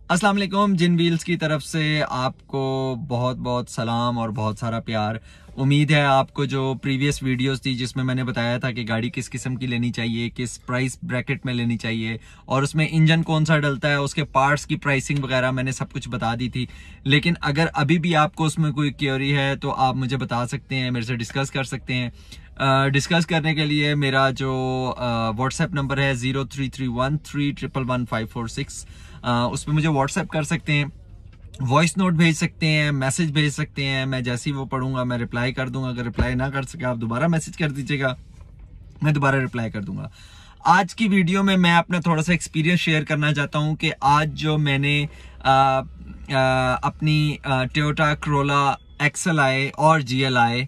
अस्सलाम वालेकुम। जिन व्हील्स की तरफ से आपको बहुत बहुत सलाम और बहुत सारा प्यार। उम्मीद है आपको जो प्रीवियस वीडियोस थी जिसमें मैंने बताया था कि गाड़ी किस किस्म की लेनी चाहिए, किस प्राइस ब्रैकेट में लेनी चाहिए और उसमें इंजन कौन सा डलता है, उसके पार्ट्स की प्राइसिंग वगैरह मैंने सब कुछ बता दी थी। लेकिन अगर अभी भी आपको उसमें कोई क्वेरी है तो आप मुझे बता सकते हैं, मेरे से डिस्कस कर सकते हैं। डिस्कस करने के लिए मेरा जो व्हाट्सएप नंबर है 0331311546, उस पर मुझे व्हाट्सएप कर सकते हैं, वॉइस नोट भेज सकते हैं, मैसेज भेज सकते हैं। मैं जैसे ही वो पढ़ूंगा मैं रिप्लाई कर दूंगा। अगर रिप्लाई ना कर सके आप दोबारा मैसेज कर दीजिएगा, मैं दोबारा रिप्लाई कर दूंगा। आज की वीडियो में मैं अपना थोड़ा सा एक्सपीरियंस शेयर करना चाहता हूं कि आज जो मैंने अपनी टोयोटा करोला XLI और GLI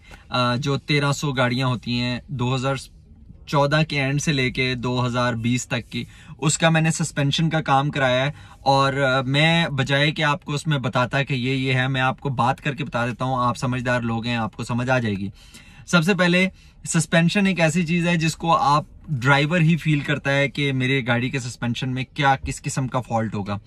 जो 1300 गाड़ियां होती हैं 2014 के एंड से लेके 2020 तक की, उसका मैंने सस्पेंशन का काम कराया है। और मैं बजाय कि आपको उसमें बताता कि ये है, मैं आपको बात करके बता देता हूँ। आप समझदार लोग हैं, आपको समझ आ जाएगी। सबसे पहले सस्पेंशन एक ऐसी चीज है जिसको आप ड्राइवर ही फील करता है कि मेरे गाड़ी के सस्पेंशन में क्या किस किस्म का फॉल्ट होगा।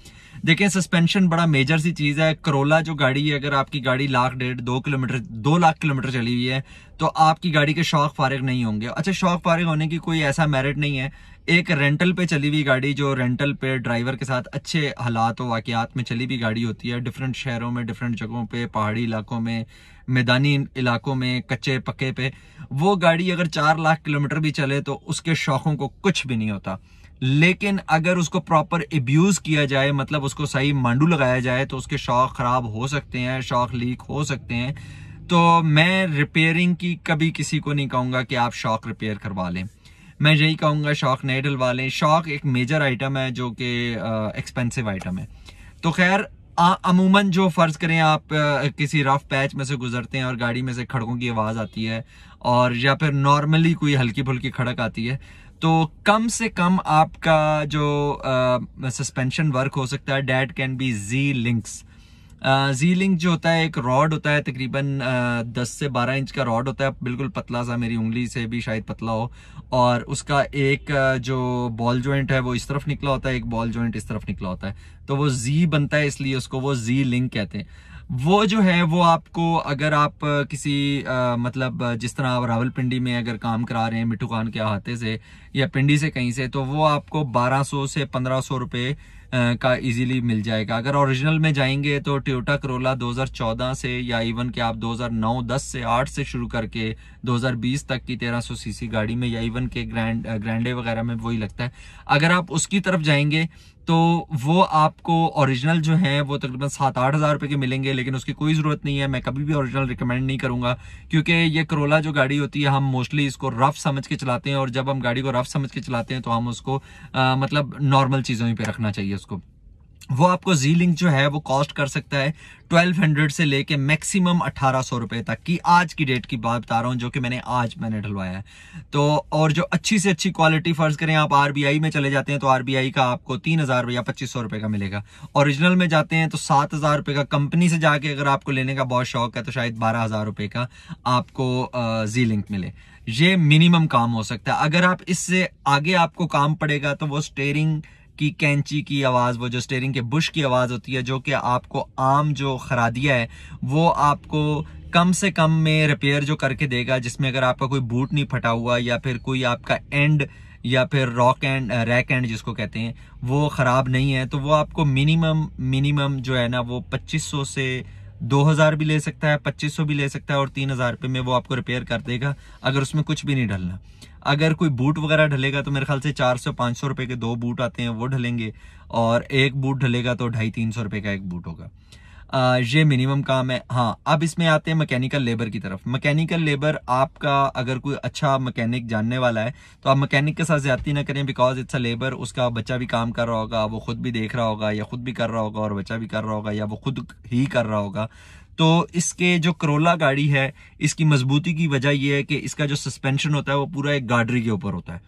देखें, सस्पेंशन बड़ा मेजर सी चीज है। करोला जो गाड़ी है, अगर आपकी गाड़ी 2 लाख किलोमीटर चली हुई है तो आपकी गाड़ी के शॉक फारिग नहीं होंगे। अच्छा, शॉक फारिग होने की कोई ऐसा मेरिट नहीं है। एक रेंटल पे चली हुई गाड़ी, जो रेंटल पे ड्राइवर के साथ अच्छे हालात व वाकयात में चली हुई गाड़ी होती है, डिफरेंट शहरों में, डिफरेंट जगहों पे, पहाड़ी इलाकों में, मैदानी इलाकों में, कच्चे पक्के पे, वो गाड़ी अगर 4 लाख किलोमीटर भी चले तो उसके शौकों को कुछ भी नहीं होता। लेकिन अगर उसको प्रॉपर एब्यूज किया जाए, मतलब उसको सही मांडू लगाया जाए, तो उसके शौक खराब हो सकते हैं, शौक लीक हो सकते हैं। तो मैं रिपेयरिंग की कभी किसी को नहीं कहूंगा कि आप शॉक रिपेयर करवा लें। मैं यही कहूंगा शॉक नहीं डलवा लें। शॉक एक मेजर आइटम है जो कि एक्सपेंसिव आइटम है। तो खैर, अमूमन जो फर्ज करें आप किसी रफ पैच में से गुजरते हैं और गाड़ी में से खड़कों की आवाज आती है, और या फिर नॉर्मली कोई हल्की फुल्की खड़क आती है, तो कम से कम आपका जो सस्पेंशन वर्क हो सकता है, that can be G links. G link जो होता है, एक रॉड होता है, तकरीबन 10 से 12 इंच का रॉड होता है, बिल्कुल पतला सा, मेरी उंगली से भी शायद पतला हो। और उसका एक जो बॉल जॉइंट है वो इस तरफ निकला होता है, एक बॉल जॉइंट इस तरफ निकला होता है, तो वो जी बनता है, इसलिए उसको वो जी लिंक कहते हैं। वो जो है वो आपको, अगर आप किसी मतलब जिस तरह आप रावलपिंडी में अगर काम करा रहे हैं मिट्टू खान के अहाते से या पिंडी से कहीं से, तो वो आपको 1200 से 1500 रुपए का इजीली मिल जाएगा। अगर ओरिजिनल में जाएंगे तो टोयोटा करोला 2014 से, या इवन कि आप 2009-10 से 8 से शुरू करके 2020 तक की 1300 सीसी गाड़ी में, या इवन के ग्रैंडे वगैरह में वही लगता है। अगर आप उसकी तरफ जाएंगे तो वो आपको ओरिजिनल जो है वो तकरीबन 7-8 हज़ार रुपए के मिलेंगे, लेकिन उसकी कोई जरूरत नहीं है। मैं कभी भी ओरिजिनल रिकमेंड नहीं करूंगा, क्योंकि ये करोला जो गाड़ी होती है, हम मोस्टली इसको रफ समझ के चलाते हैं, और जब हम गाड़ी को रफ समझ के चलाते हैं तो हम उसको मतलब नॉर्मल चीजों पे रखना चाहिए उसको। वो आपको जी लिंक जो है वो कॉस्ट कर सकता है 1200 से लेके मैक्सिमम 1800 रुपए तक की। आज की डेट की बात बता रहा हूं, जो कि मैंने डलवाया है। तो और जो अच्छी से अच्छी क्वालिटी, फर्ज करें आप RBI में चले जाते हैं तो RBI का आपको 3000 या 2500 रुपए का मिलेगा। ओरिजिनल में जाते हैं तो 7000 रुपए का। कंपनी से जाके अगर आपको लेने का बहुत शौक है तो शायद 12,000 रुपए का आपको जी लिंक मिले। ये मिनिमम काम हो सकता है। अगर आप इससे आगे आपको काम पड़ेगा तो वो स्टेयरिंग की कैंची की आवाज, वो जो स्टीयरिंग के बुश की आवाज होती है, जो कि आपको आम जो खरादिया है वो आपको कम से कम में रिपेयर जो करके देगा, जिसमें अगर आपका कोई बूट नहीं फटा हुआ, या फिर कोई आपका एंड, या फिर रैक एंड जिसको कहते हैं, वो खराब नहीं है, तो वो आपको मिनिमम जो है ना वो 2500 से 2000 भी ले सकता है, 2500 भी ले सकता है, और 3000 रुपये में वो आपको रिपेयर कर देगा, अगर उसमें कुछ भी नहीं डलना। अगर कोई बूट वगैरह ढलेगा तो मेरे ख्याल से 400-500 रुपए के 2 बूट आते हैं, वो ढलेंगे, और एक बूट ढलेगा तो 250-300 रुपए का एक बूट होगा। ये मिनिमम काम है। हाँ, अब इसमें आते हैं मैकेनिकल लेबर की तरफ। मैकेनिकल लेबर आपका, अगर कोई अच्छा मैकेनिक जानने वाला है तो आप मैकेनिक के साथ ज्यादती ना करें, बिकॉज इट्स अ लेबर। उसका बच्चा भी काम कर रहा होगा, वो खुद भी देख रहा होगा, या खुद भी कर रहा होगा और बच्चा भी कर रहा होगा, या वो खुद ही कर रहा होगा। तो इसके जो करोला गाड़ी है, इसकी मजबूती की वजह यह है कि इसका जो सस्पेंशन होता है वो पूरा एक गार्डरी के ऊपर होता है,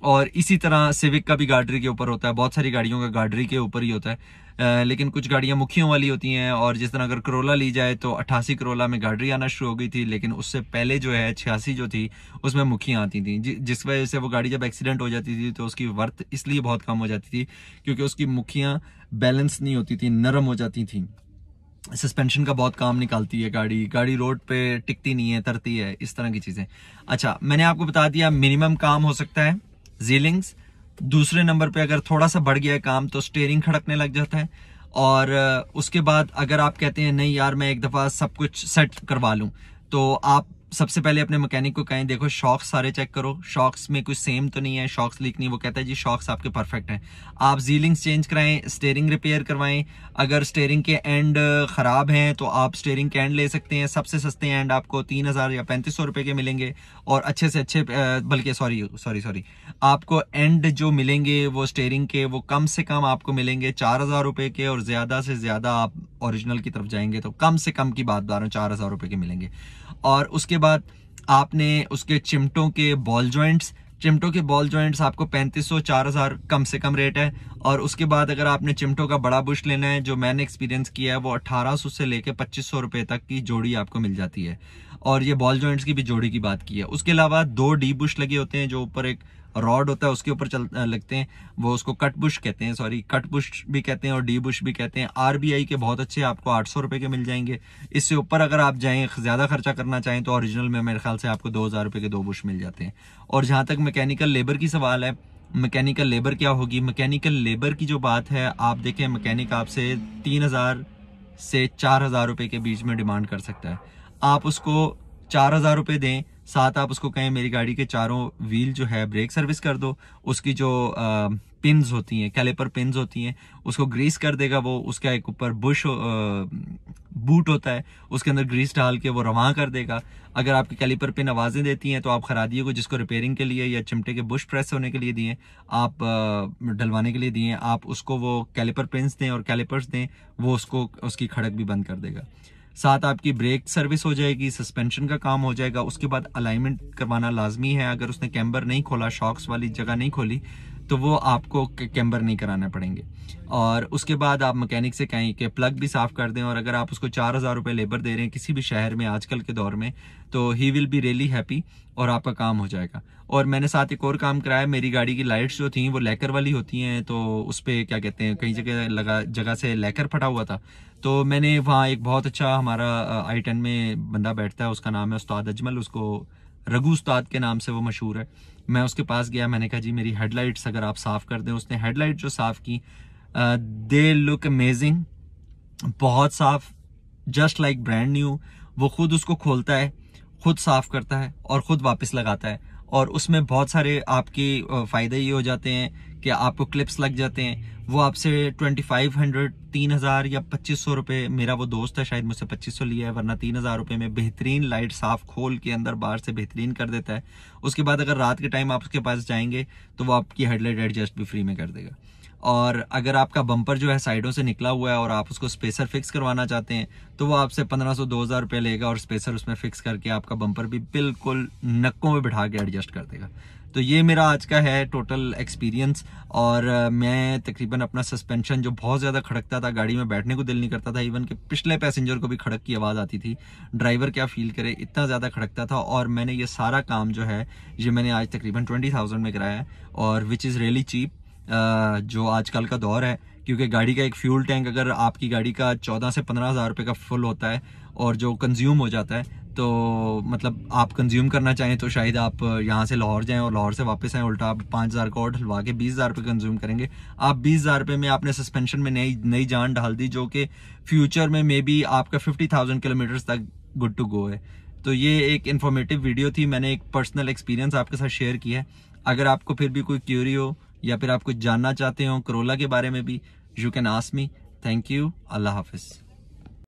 और इसी तरह सिविक का भी गार्डरी के ऊपर होता है, बहुत सारी गाड़ियों का गार्डरी के ऊपर ही होता है। लेकिन कुछ गाड़ियां मुखियों वाली होती हैं, और जिस तरह अगर करोला ली जाए तो 88 करोला में गार्डरी आना शुरू हो गई थी, लेकिन उससे पहले जो है 86 जो थी उसमें मुखियां आती थी, जिस वजह से वो गाड़ी जब एक्सीडेंट हो जाती थी तो उसकी वर्थ इसलिए बहुत कम हो जाती थी क्योंकि उसकी मुखियां बैलेंस नहीं होती थी, नरम हो जाती थी। सस्पेंशन का बहुत काम निकालती है गाड़ी रोड पे टिकती नहीं है, तरती है, इस तरह की चीजें। अच्छा, मैंने आपको बता दिया मिनिमम काम हो सकता है जीलिंग्स। दूसरे नंबर पे अगर थोड़ा सा बढ़ गया है काम तो स्टीयरिंग खड़कने लग जाता है। और उसके बाद अगर आप कहते हैं नहीं यार मैं एक दफा सब कुछ सेट करवा लूं, तो आप सबसे पहले अपने मैकेनिक को कहें देखो शॉक्स सारे चेक करो, शॉक्स में कुछ सेम तो नहीं है, शॉक्स लीक नहीं। वो कहता है जी शॉक्स आपके परफेक्ट हैं। आप जीलिंग्स चेंज कराएं, स्टीयरिंग रिपेयर करवाएं। अगर स्टीयरिंग के एंड खराब हैं तो आप स्टीयरिंग के एंड ले सकते हैं। सबसे सस्ते एंड आपको 3000 या 3500 रुपए के मिलेंगे, और अच्छे से अच्छे बल्कि सॉरी आपको एंड जो मिलेंगे वो स्टीयरिंग के वो कम से कम आपको मिलेंगे 4000 रुपए के, और ज्यादा से ज्यादा आप ओरिजिनल की तरफ जाएंगे तो कम से कम की बात बता रहा हूँ 4000 रुपए के मिलेंगे। और उसके बाद आपने उसके चिमटों के बॉल जॉइंट्स आपको 3500 4000 कम से कम रेट है। और उसके बाद अगर आपने चिमटों का बड़ा बुश लेना है, जो मैंने एक्सपीरियंस किया है, वो 1800 से लेके 2500 रुपए तक की जोड़ी आपको मिल जाती है। और ये बॉल जॉइंट्स की भी जोड़ी की बात की है। उसके अलावा 2 डी बुश लगे होते हैं जो ऊपर एक रॉड होता है उसके ऊपर लगते हैं, वो उसको कट बुश कहते हैं, कट बुश भी कहते हैं और डी बुश भी कहते हैं। आरबीआई के बहुत अच्छे आपको 800 रुपए के मिल जाएंगे। इससे ऊपर अगर आप जाएं ज्यादा खर्चा करना चाहें तो ओरिजिनल में मेरे ख्याल से आपको 2000 रुपए के 2 बुश मिल जाते हैं। और जहां तक मैकेनिकल लेबर की सवाल है, मैकेनिकल लेबर क्या होगी, मैकेनिकल लेबर की जो बात है, आप देखें मैकेनिक आपसे 3000 से 4000 रुपए के बीच में डिमांड कर सकता है। आप उसको 4000 रुपए दें, साथ आप उसको कहें मेरी गाड़ी के चारों व्हील जो है ब्रेक सर्विस कर दो, उसकी जो पिन्स होती हैं, कैलिपर पिन्स होती हैं, उसको ग्रीस कर देगा वो। उसका एक ऊपर बूट होता है, उसके अंदर ग्रीस डाल के वो रवां कर देगा। अगर आपकी कैलिपर पिन आवाजें देती हैं तो आप खरादियों को जिसको रिपेयरिंग के लिए या चिमटे के बुश प्रेस होने के लिए दिए, आप डलवाने के लिए दिए, आप उसको वो कैलिपर पिन्स दें और कैलिपर्स दें, वो उसको उसकी खड़क भी बंद कर देगा। साथ आपकी ब्रेक सर्विस हो जाएगी, सस्पेंशन का काम हो जाएगा। उसके बाद अलाइनमेंट करवाना लाजमी है। अगर उसने कैम्बर नहीं खोला, शॉक्स वाली जगह नहीं खोली, तो वो आपको कैम्बर नहीं कराना पड़ेंगे। और उसके बाद आप मैकेनिक से कहें कि प्लग भी साफ कर दें। और अगर आप उसको 4000 रुपए लेबर दे रहे हैं किसी भी शहर में आजकल के दौर में, तो he will be really happy और आपका काम हो जाएगा। और मैंने साथ एक और काम कराया, मेरी गाड़ी की लाइट्स जो थी वो लेकर वाली होती हैं, तो उस पर क्या कहते हैं कई जगह से लेकर फटा हुआ था। तो मैंने वहाँ एक बहुत अच्छा हमारा I-10 में बंदा बैठता है, उसका नाम है उस्ताद अजमल, उसको रघु उस्ताद के नाम से वो मशहूर है। मैं उसके पास गया, मैंने कहा जी मेरी हेडलाइट्स अगर आप साफ कर दें। उसने हेडलाइट जो साफ की, दे लुक अमेजिंग, बहुत साफ, जस्ट लाइक ब्रांड न्यू। वो खुद उसको खोलता है, खुद साफ करता है और खुद वापस लगाता है। और उसमें बहुत सारे आपके फायदे ये हो जाते हैं कि आपको क्लिप्स लग जाते हैं। वो आपसे 2500 3000 या 2500 रुपए, मेरा वो दोस्त है शायद मुझसे 2500 लिया है, वरना 3000 रुपए में बेहतरीन लाइट साफ खोल के अंदर बाहर से बेहतरीन कर देता है। उसके बाद अगर रात के टाइम आप उसके पास जाएंगे तो वो आपकी हेडलाइट एडजस्ट भी फ्री में कर देगा। और अगर आपका बम्पर जो है साइडों से निकला हुआ है और आप उसको स्पेसर फिक्स करवाना चाहते हैं तो वो आपसे 1500 2000 रुपये लेगा और स्पेसर उसमें फिक्स करके आपका बम्पर भी बिल्कुल नक्कों में बिठा के एडजस्ट कर देगा। तो ये मेरा आज का है टोटल एक्सपीरियंस। और मैं तकरीबन अपना सस्पेंशन जो बहुत ज़्यादा खड़कता था, गाड़ी में बैठने को दिल नहीं करता था, इवन कि पिछले पैसेंजर को भी खड़क की आवाज़ आती थी, ड्राइवर क्या फील करे, इतना ज़्यादा खड़कता था। और मैंने ये सारा काम जो है ये मैंने आज तकरीबन 20,000 में कराया है, और विच इज़ रियली चीप जो आजकल का दौर है। क्योंकि गाड़ी का एक फ्यूल टैंक अगर आपकी गाड़ी का 14 से 15,000 रुपये का फुल होता है और जो कंज्यूम हो जाता है, तो मतलब आप कंज्यूम करना चाहें तो शायद आप यहाँ से लाहौर जाएं और लाहौर से वापस आएँ, उल्टा आप 5000 का और ढलवा के 20,000 रुपये कंज्यूम करेंगे। आप 20,000 रुपये में आपने सस्पेंशन में नई जान डाल दी, जो कि फ्यूचर में मे बी आपका 50,000 किलोमीटर तक गुड टू गो है। तो ये एक इन्फॉर्मेटिव वीडियो थी, मैंने एक पर्सनल एक्सपीरियंस आपके साथ शेयर किया है। अगर आपको फिर भी कोई क्यूरी हो या फिर आप कुछ जानना चाहते हो करोला के बारे में भी, you can ask me. Thank you, Allah Hafiz.